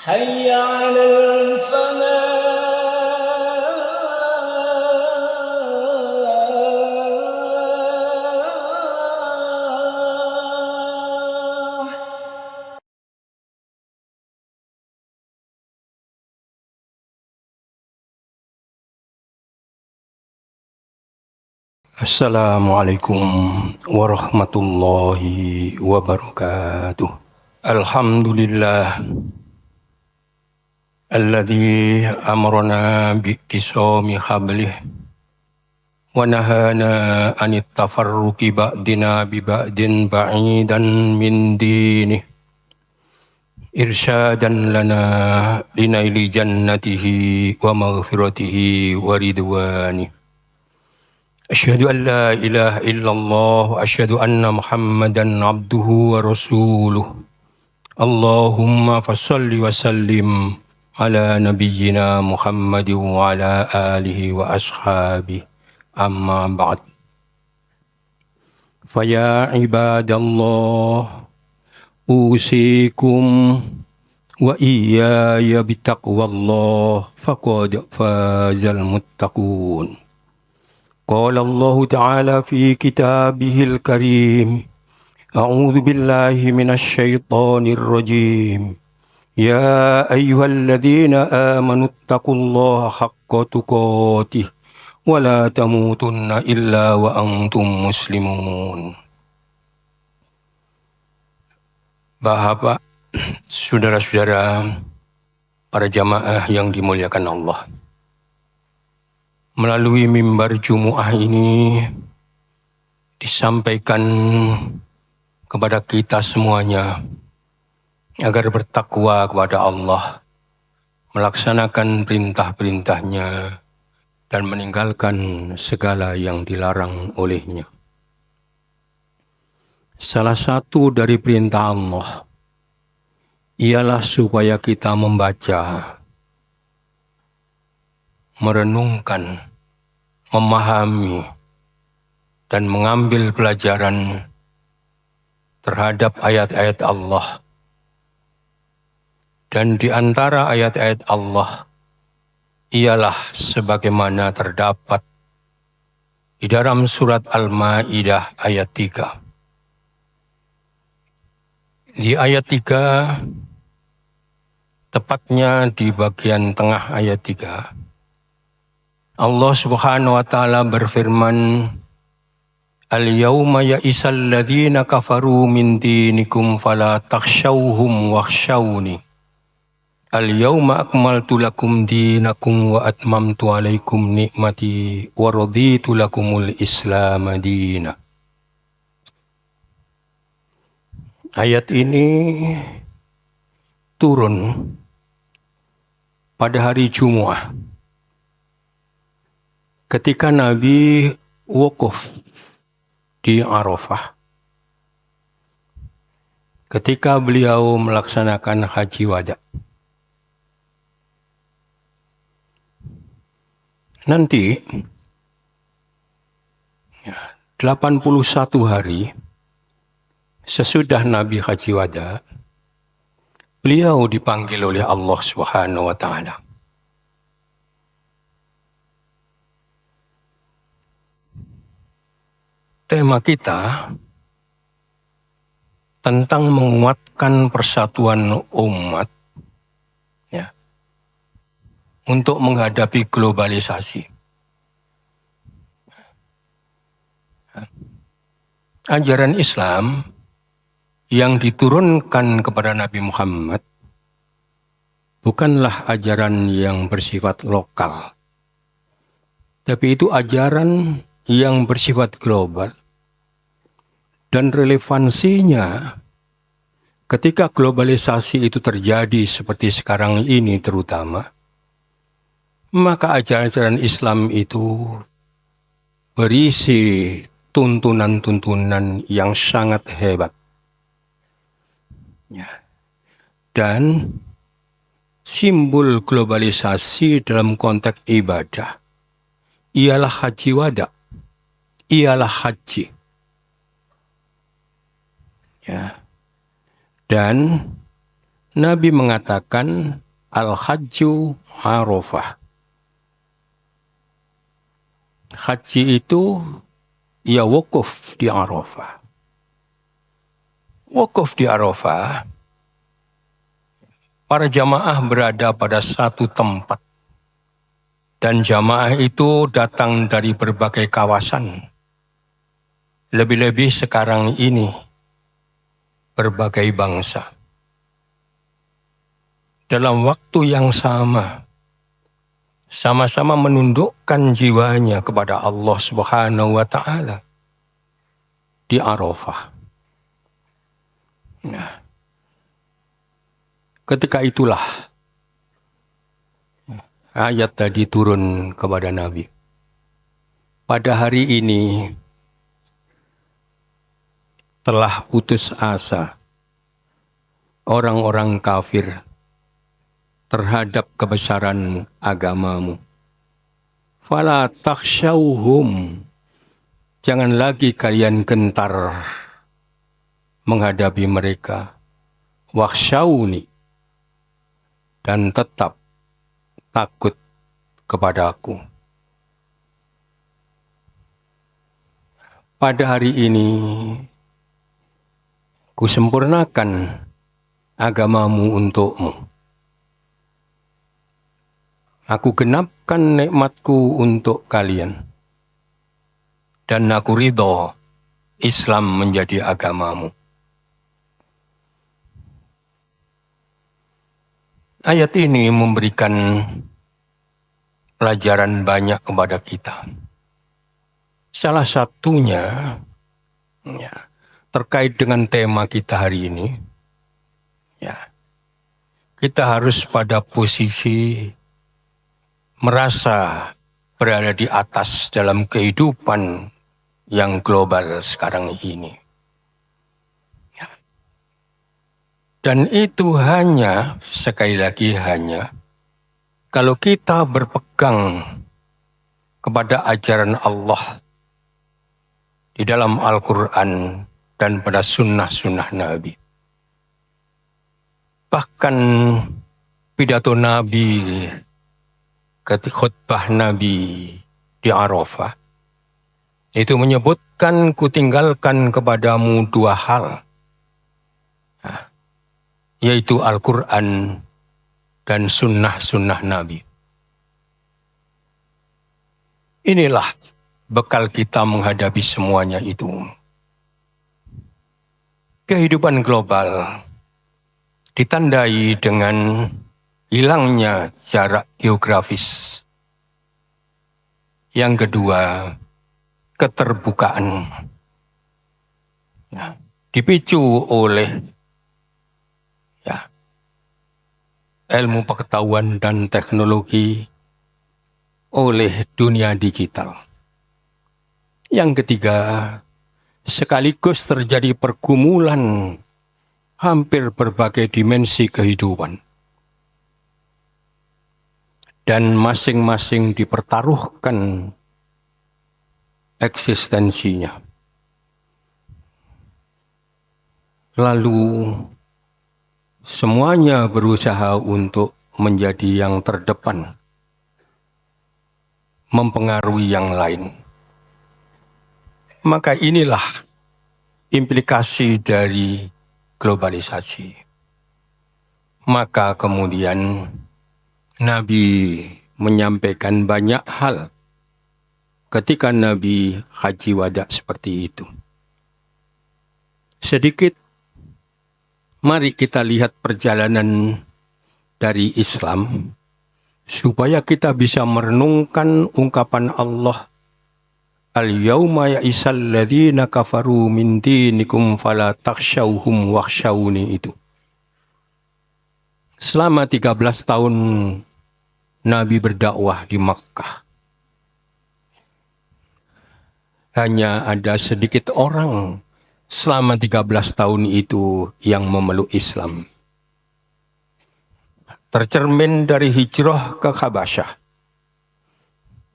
حي على الفلاح. Assalamualaikum warahmatullahi wabarakatuh. Alhamdulillah alladzi amarna bi'tisami hablih wa nahana anit tafarruqi ba'dina bi ba'din ba'idan min dinih irsyadan lana linaili jannatihi wa maghfiratihi wa ridwanih. Asyhadu an la ilaha illallah wa asyhadu anna Muhammadan abduhu wa rasuluh. Allahumma fassalli wa sallim ala nabiyyina Muhammad wa ala alihi wa ashabihi. Amma ba'd. Faya ibadallah usikum wa iyaya bitaqwallah faqad fazal muttaqun. قال الله تعالى في كتابه الكريم أعوذ بالله من الشيطان الرجيم يا أيها الذين آمنوا اتقوا الله حق تقاته ولا تموتن إلا وأنتم مسلمون. Bapak, saudara-saudara, para jamaah yang dimuliakan Allah, melalui mimbar Jumu'ah ini disampaikan kepada kita semuanya agar bertakwa kepada Allah, melaksanakan perintah-perintahnya dan meninggalkan segala yang dilarang olehnya. Salah satu dari perintah Allah ialah supaya kita membaca, merenungkan, memahami, dan mengambil pelajaran terhadap ayat-ayat Allah. Dan di antara ayat-ayat Allah ialah sebagaimana terdapat di dalam surat Al-Maidah ayat 3. Di ayat 3, tepatnya di bagian tengah ayat 3, Allah Subhanahu wa taala berfirman, Al-yawma ya'isal ladzina kafaru min dinikum fala takhshawhum wakhshawni. Al-yawma akmaltu lakum dinakum wa atmamtu alaikum ni'mati wa raditu lakumul Islam dina. Ayat ini turun pada hari Jumu'ah, ketika Nabi wukuf di Arafah, ketika beliau melaksanakan haji wada. Nanti 81 hari sesudah Nabi haji wada, beliau dipanggil oleh Allah Subhanahu wa taala. Tema kita tentang menguatkan persatuan umat, ya, untuk menghadapi globalisasi. Ajaran Islam yang diturunkan kepada Nabi Muhammad bukanlah ajaran yang bersifat lokal, tapi itu ajaran yang bersifat global. Dan relevansinya ketika globalisasi itu terjadi seperti sekarang ini terutama, maka ajaran Islam itu berisi tuntunan-tuntunan yang sangat hebat. Ya. Dan simbol globalisasi dalam konteks ibadah ialah haji wada, ialah haji. Ya. Dan Nabi mengatakan al-hajju Arafah. Haji itu ya wukuf di Arafah. Wukuf di Arafah, para jamaah berada pada satu tempat. Dan jamaah itu datang dari berbagai kawasan. Lebih-lebih sekarang ini, berbagai bangsa. Dalam waktu yang sama-sama menundukkan jiwanya kepada Allah Subhanahu wa Ta'ala di Arafah. Nah, ketika itulah ayat tadi turun kepada Nabi. Pada hari ini telah putus asa orang-orang kafir terhadap kebesaran agamamu. Fala takhshawhum. Jangan lagi kalian gentar menghadapi mereka. Wakhshawni. Dan tetap takut kepadaku. Pada hari ini, kusempurnakan agamamu untukmu. Aku genapkan nikmatku untuk kalian. Dan aku ridho Islam menjadi agamamu. Ayat ini memberikan pelajaran banyak kepada kita. Salah satunya terkait dengan tema kita hari ini. Kita harus pada posisi merasa berada di atas dalam kehidupan yang global sekarang ini. Dan itu hanya, sekali lagi hanya, kalau kita berpegang kepada ajaran Allah di dalam Al-Quran dan pada sunnah-sunnah Nabi. Bahkan pidato Nabi ketika khutbah Nabi di Arafah itu menyebutkan kutinggalkan kepadamu dua hal, yaitu Al-Quran dan sunnah-sunnah Nabi. Inilah bekal kita menghadapi semuanya itu. Kehidupan global ditandai dengan hilangnya jarak geografis. Yang kedua, keterbukaan. Dipicu oleh ilmu pengetahuan dan teknologi, oleh dunia digital. Yang ketiga, sekaligus terjadi pergumulan hampir berbagai dimensi kehidupan. Dan masing-masing dipertaruhkan eksistensinya. Lalu semuanya berusaha untuk menjadi yang terdepan, mempengaruhi yang lain. Maka inilah implikasi dari globalisasi. Maka kemudian Nabi menyampaikan banyak hal ketika Nabi haji wada seperti itu. Sedikit mari kita lihat perjalanan dari Islam supaya kita bisa merenungkan ungkapan Allah, Al-yawma ya'isal ladzina kafaru min dinikum fala takhshawhum wakhshawni itu. Selama 13 tahun Nabi berdakwah di Makkah. Hanya ada sedikit orang selama 13 tahun itu yang memeluk Islam. Tercermin dari hijrah ke Habasyah.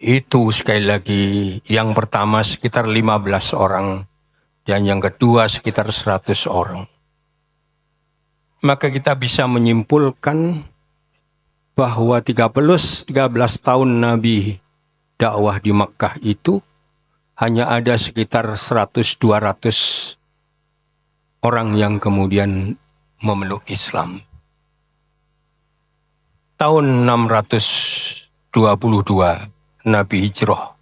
Itu sekali lagi yang pertama sekitar 15 orang dan yang kedua sekitar 100 orang. maka kita bisa menyimpulkan bahwa 13 tahun Nabi dakwah di Makkah itu hanya ada sekitar 100-200 orang yang kemudian memeluk Islam. Tahun 622 Nabi hijrah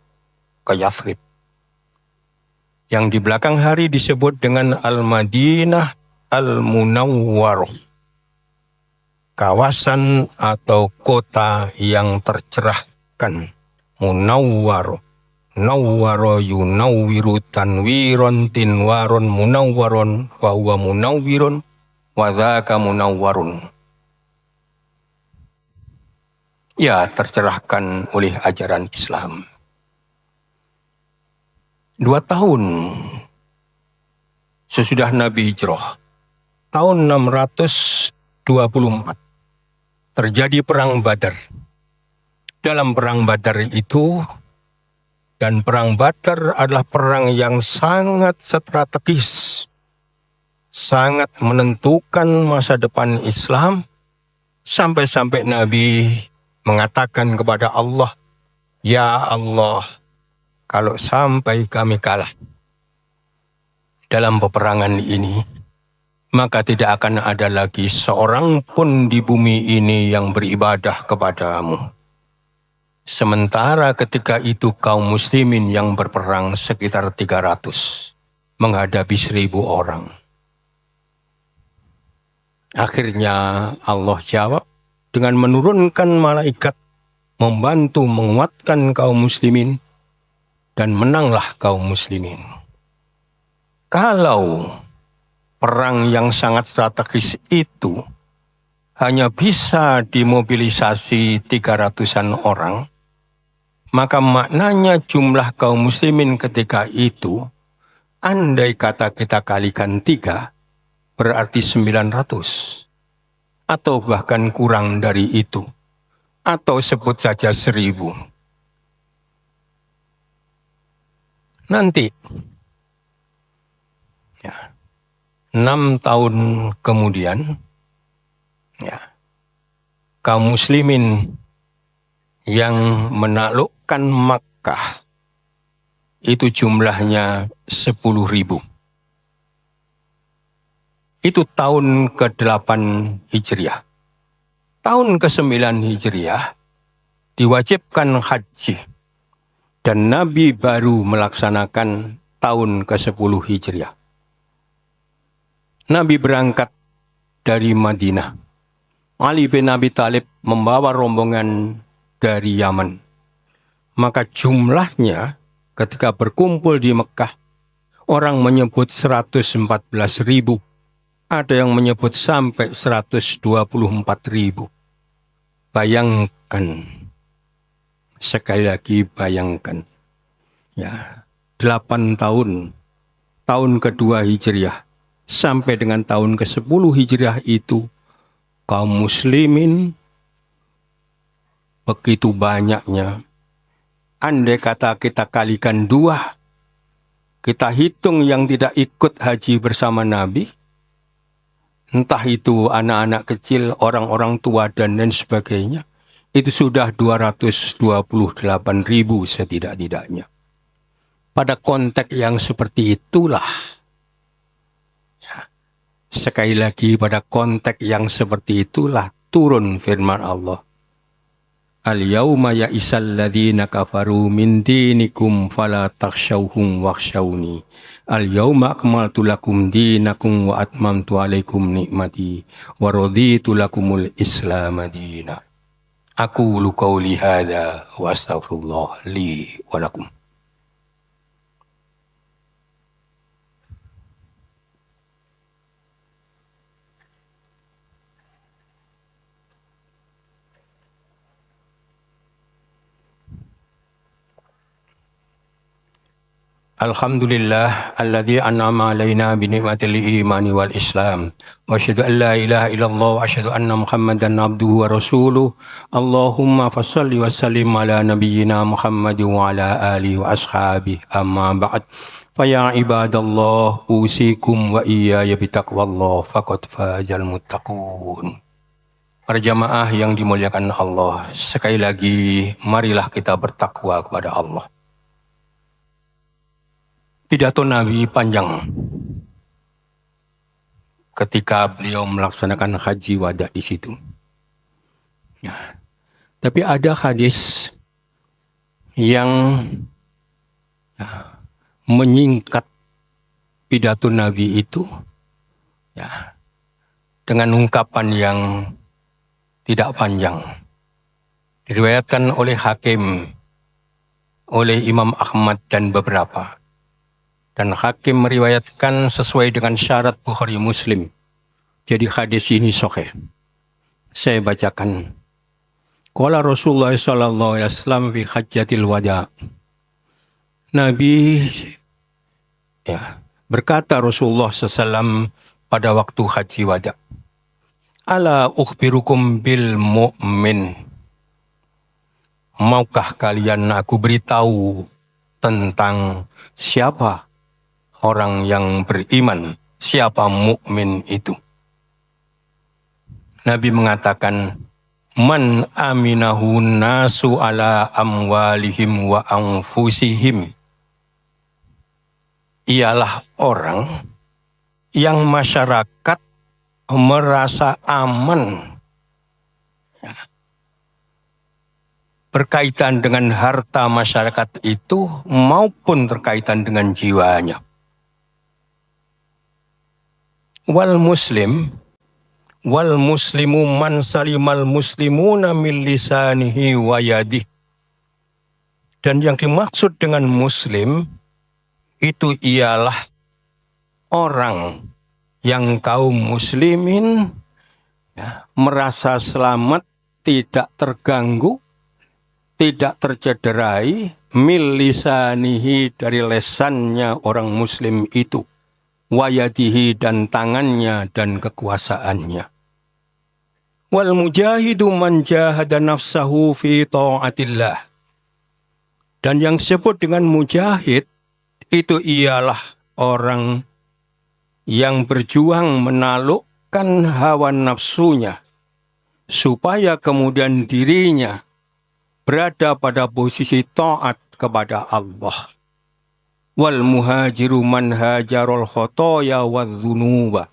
ke Yathrib, yang di belakang hari disebut dengan Al-Madinah Al-Munawwarah, kawasan atau kota yang tercerahkan. Munawwarah, nawwara yunawwiru tanwiron tinwaron munawwaron wa huwa munawwirun wa dzaka munawwarun. Ya, tercerahkan oleh ajaran Islam. 2 tahun sesudah Nabi hijrah, tahun 624, terjadi perang Badar. Dalam perang Badar itu, dan perang Badar adalah perang yang sangat strategis, sangat menentukan masa depan Islam, sampai-sampai Nabi mengatakan kepada Allah, "Ya Allah, kalau sampai kami kalah dalam peperangan ini, maka tidak akan ada lagi seorang pun di bumi ini yang beribadah kepadamu." Sementara ketika itu kaum muslimin yang berperang sekitar 300 menghadapi 1000 orang. Akhirnya Allah jawab dengan menurunkan malaikat membantu menguatkan kaum muslimin, dan menanglah kaum muslimin. Kalau perang yang sangat strategis itu hanya bisa dimobilisasi 300-an orang, maka maknanya jumlah kaum muslimin ketika itu, andai kata kita kalikan 3, berarti 900. Atau bahkan kurang dari itu. Atau sebut saja 1000. Nanti, 6 tahun kemudian, kaum muslimin yang menaklukkan Makkah itu jumlahnya 10.000. Itu tahun ke-8 Hijriah. Tahun ke-9 Hijriah diwajibkan haji, dan Nabi baru melaksanakan tahun ke-10 Hijriah. Nabi berangkat dari Madinah. Ali bin Abi Thalib membawa rombongan dari Yaman. Maka jumlahnya ketika berkumpul di Mekah, orang menyebut 114.000. Ada yang menyebut sampai 124.000. Bayangkan, sekali lagi bayangkan, 8 tahun, tahun kedua Hijriah, sampai dengan tahun ke-10 Hijriah itu, kaum muslimin begitu banyaknya. Andai kata kita kalikan 2, kita hitung yang tidak ikut haji bersama Nabi, entah itu anak-anak kecil, orang-orang tua, dan lain sebagainya, itu sudah 228.000 setidak-tidaknya. Pada konteks yang seperti itulah, sekali lagi pada konteks yang seperti itulah turun firman Allah. Al-yawma ya'isal ladhina kafaru min dinikum fala takhshawhum wakhshawni. Al-yawma akmaltu lakum dinakum wa atmamtu alaikum ni'mati wa raditu lakumul Islam madina. Aqulu qawli hadha wa astaghfirullah li wa lakum. Alhamdulillah alladzi an'ama alaina bi ni'matil imani wal islam wa asyhadu an la ilaha illallah wa asyhadu anna muhammadan abduhu wa rasuluh. Allahumma fashalli wa sallim ala nabiyyina Muhammad wa ala alihi wa ashabihi amma ba'd. Faya ibadallah usikum wa iyaya bitaqwallah faqad fazal muttaqun. Para jamaah yang dimuliakan Allah, sekali lagi marilah kita bertakwa kepada Allah. Pidato Nabi panjang ketika beliau melaksanakan haji wada di situ. Ya. Tapi ada hadis yang menyingkat pidato Nabi itu ya, dengan ungkapan yang tidak panjang. Diriwayatkan oleh Hakim, oleh Imam Ahmad dan beberapa. Dan Hakim meriwayatkan sesuai dengan syarat Bukhari Muslim. Jadi hadis ini sahih. Saya bacakan. Qala Rasulullah sallallahu alaihi wasallam fi hajjatil wada. Nabi berkata Rasulullah SAW pada waktu haji wada. Ala ukhbirukum bil mu'min. Maukah kalian aku beritahu tentang siapa orang yang beriman, siapa mukmin itu? Nabi mengatakan, man aminahu nasu ala amwalihim wa anfusihim. Ialah orang yang masyarakat merasa aman berkaitan dengan harta masyarakat itu maupun terkaitan dengan jiwanya. Wal muslimu man salimal muslimuna min lisanihi wa yadihi. Dan yang dimaksud dengan muslim itu ialah orang yang kaum muslimin merasa selamat, tidak terganggu, tidak tercederai, min lisanihi dari lesannya orang muslim itu, wayadihi dan tangannya dan kekuasaannya. Wal mujahidu man jahada nafsahu fi ta'atillah. Dan yang disebut dengan mujahid itu ialah orang yang berjuang menaklukkan hawa nafsunya supaya kemudian dirinya berada pada posisi taat kepada Allah. Wal muhajiru man hajarul khotoya wadzunuba.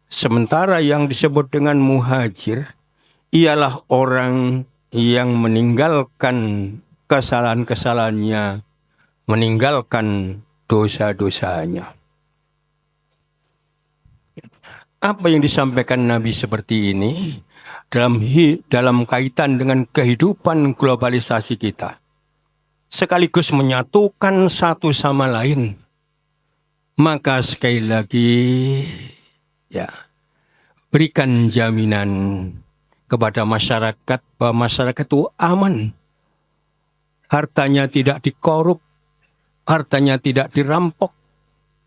Sementara yang disebut dengan muhajir ialah orang yang meninggalkan kesalahan-kesalahannya, meninggalkan dosa-dosanya. Apa yang disampaikan Nabi seperti ini dalam kaitan dengan kehidupan globalisasi kita, sekaligus menyatukan satu sama lain. Maka sekali lagi berikan jaminan kepada masyarakat bahwa masyarakat itu aman. Hartanya tidak dikorup, hartanya tidak dirampok,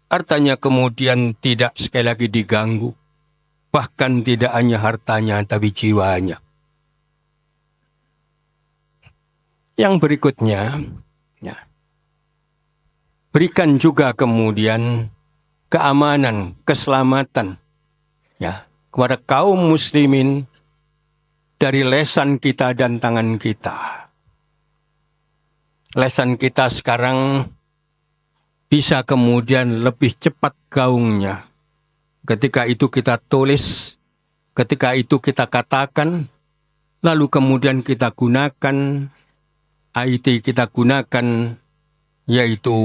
hartanya kemudian tidak sekali lagi diganggu. Bahkan tidak hanya hartanya tapi jiwanya. Yang berikutnya, berikan juga kemudian keamanan, keselamatan kepada kaum muslimin dari lesan kita dan tangan kita. Lesan kita sekarang bisa kemudian lebih cepat gaungnya. Ketika itu kita tulis, ketika itu kita katakan, lalu kemudian kita gunakan, IT kita gunakan, yaitu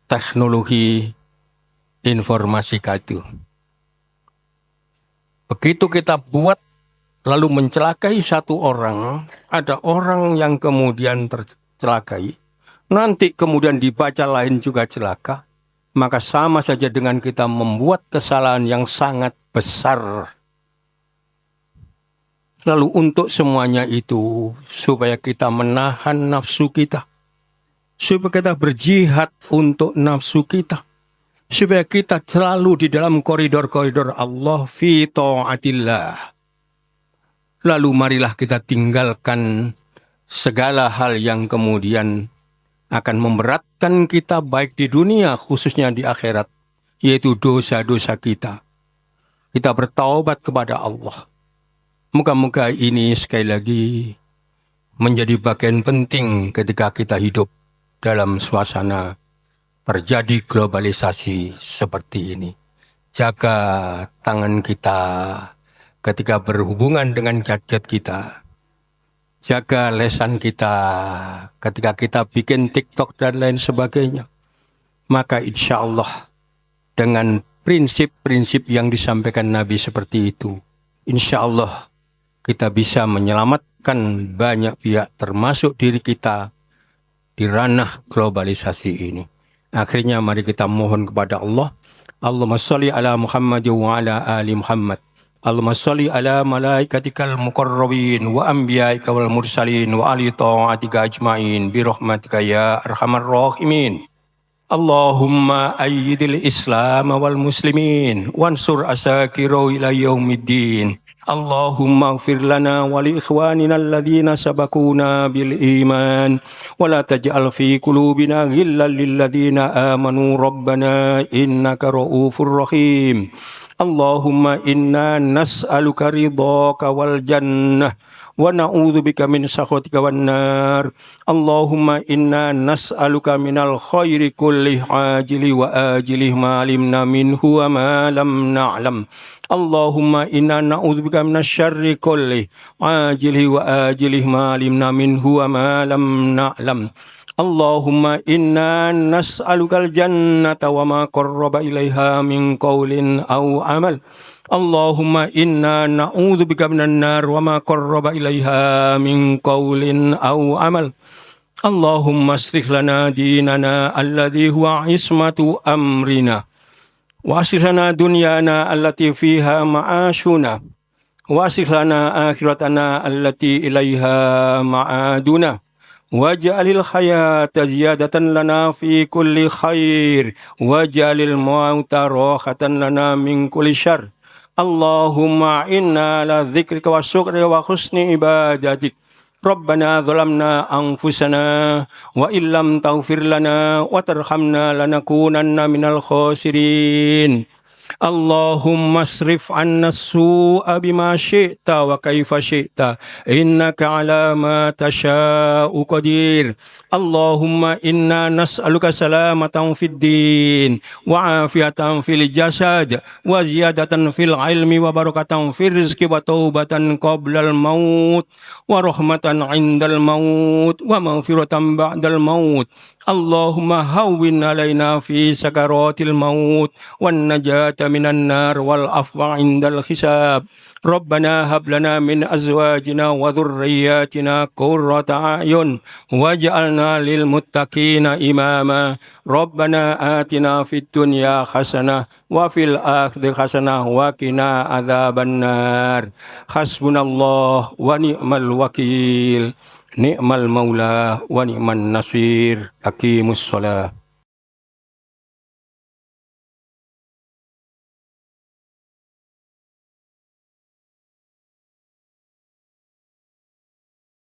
teknologi informasi itu. Begitu kita buat, lalu mencelakai satu orang, ada orang yang kemudian tercelakai, nanti kemudian dibaca lain juga celaka, maka sama saja dengan kita membuat kesalahan yang sangat besar. Lalu untuk semuanya itu, supaya kita menahan nafsu kita, supaya kita berjihad untuk nafsu kita, supaya kita selalu di dalam koridor-koridor Allah fi ta'atillah. Lalu marilah kita tinggalkan segala hal yang kemudian akan memberatkan kita baik di dunia khususnya di akhirat, yaitu dosa-dosa kita. Kita bertaubat kepada Allah. Moga-moga ini sekali lagi menjadi bagian penting ketika kita hidup dalam suasana terjadi globalisasi seperti ini. Jaga tangan kita ketika berhubungan dengan gadget kita. Jaga lesan kita ketika kita bikin TikTok dan lain sebagainya. Maka insya Allah dengan prinsip-prinsip yang disampaikan Nabi seperti itu, insya Allah kita bisa menyelamatkan banyak pihak termasuk diri kita di ranah globalisasi ini. Akhirnya mari kita mohon kepada Allah. Allahumma sholli ala Muhammad wa ala ali Muhammad. Allahumma sholli ala malaikatikal muqarrabin wa anbiya'ika wal mursalin wa ali ta'atika ajma'in bi rahmatika ya arhamar rahimin. Allahumma ayyidil Islam wal muslimin wansur asakiro ila yaumiddin. Allahumma ighfir lana wa li ikhwanina alladhina sabaquna bil iman wa la taj'al fi qulubina ghillan lil ladzina amanu rabbana innaka ra'ufur rahim. Allahumma inna nas'aluka ridhaka wal jannah wa na'udzubika min sakhatika wan nar. Allahumma inna nas'aluka minal khairi kulli ajili wa ajili ma alimna minhu wa ma lam na'lam. Allahumma inna na'udzubika minasyarri kulli ajili wa ajili ma alimna minhu wa ma lam na'lam. Allahumma inna nas'alukal jannata wa ma qarraba ilaiha min qawlin aw amal. Allahumma inna na'udzubika minan nar wa ma qarraba ilaiha min qawlin aw amal. Allahumma aslih lana dinana alladhi huwa ismatu amrina wa aslih lana dunyana allati fiha ma'ashuna wa aslih lana akhiratana allati ilaiha ma'aduna. Waj'alil hayata ziyadatan lana fi kulli khair waj'alil mauta rahatan lana min kulli syarr. Allahumma inna ala dzikrika wa syukrika wa husni ibadatik. Rabbana zalamna anfusana wa illam taghfir lana wa tarhamna lanakunanna minal khasirin. Allahumma asrif anna as-su'a bima syi'ta wa kaifa syi'ta innaka ala ma tasha'u qadir. Allahumma inna nas'aluka salamatan fid din wa afiatan fil jasad wa ziyadatan fil ilmi wa barakatan fil rizqi wa taubatan qablal maut wa rahmatan indal maut wa maghfiratan ba'dal maut. Allahumma hawwin alaina fi sakaratil maut wan najata minan nar wal afwa indal hisab. Rabbana hab lana min azwajina wa dhurriyyatina qurrata a'yun waj'alna lil muttaqina imama. Rabbana atina fid dunya hasanah wa fil akhirati hasanah wa qina adzabannar. Hasbunallah wa ni'mal wakil. Ni'mal maula wa ni'man nasir. Aqimus shalah.